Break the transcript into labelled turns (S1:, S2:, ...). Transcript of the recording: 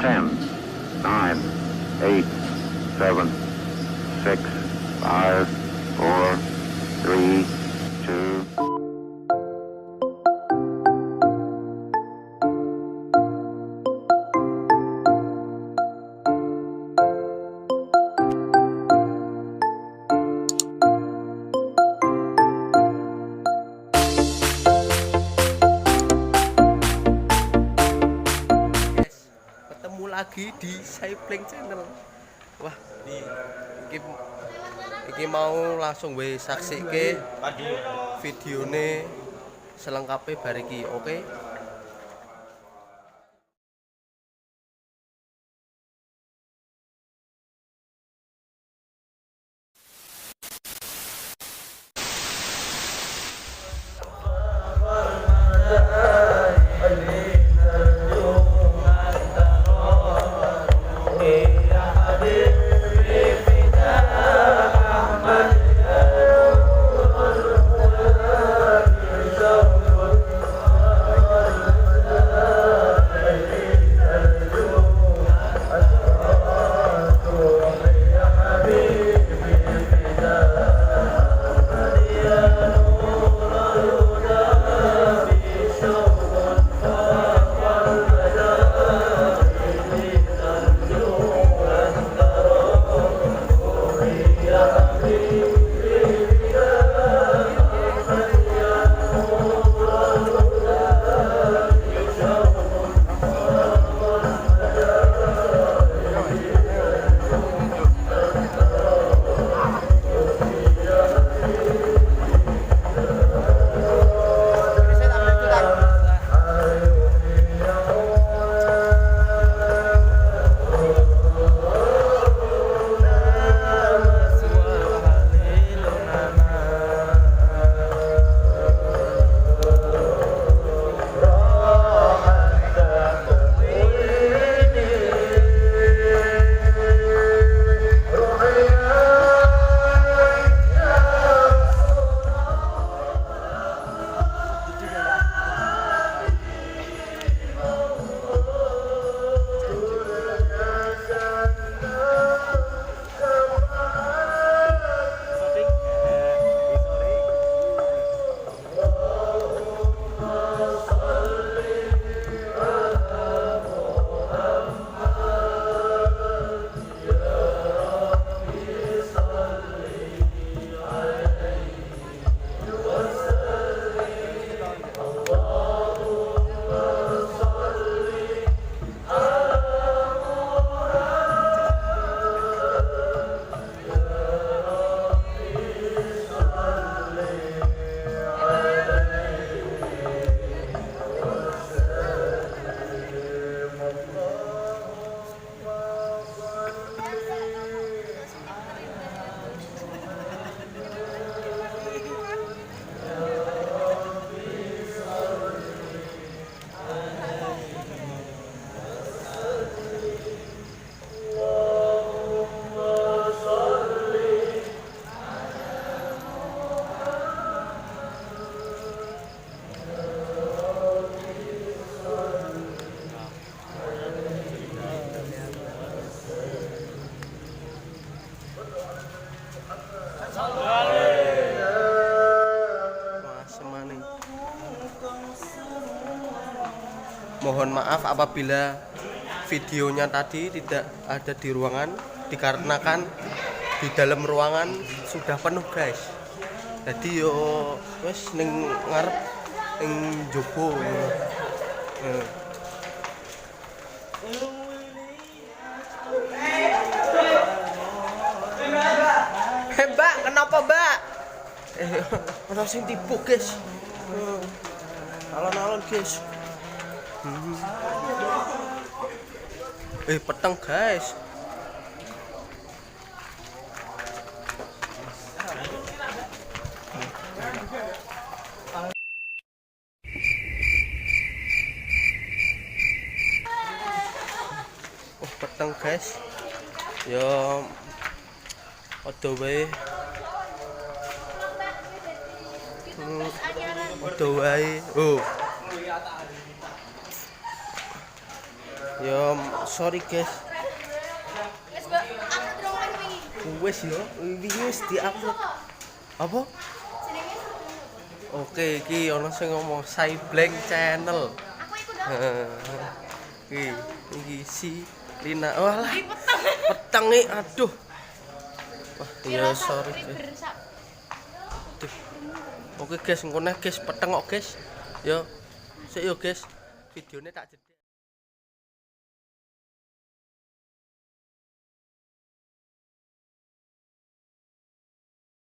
S1: 10, 9, 8, 7, 6, 5, 4, 3, 2.
S2: Lagi di Saibleng channel. Wah, iki mau langsung wis saksike videone selengkape bar iki, oke? Mohon maaf apabila videonya tadi tidak ada di ruangan, dikarenakan di dalam ruangan sudah penuh guys. Jadi yo wes ning ngarep ning njobo. Mbak, kenapa Mbak? Ono sing tipu guys. Alon-alon guys. Peteng guys. Peteng guys. Yo odo wae. Odo wae. Oh. Ya sorry guys.
S3: Wes mbak, aku terus wingi.
S2: Wes yo, wingi wis di-upload. Apa?
S3: Jenenge
S2: Oke, iki ana sing ngomong saibleng channel.
S3: aku ikut dong.
S2: Iki si Lina. Walah,
S3: Di petang.
S2: peteng nih, aduh. Wah, ya sorry guys. Aduh. Oke guys, engko guys peteng kok guys. Yo. Sik yo guys. Videonya tak jeda.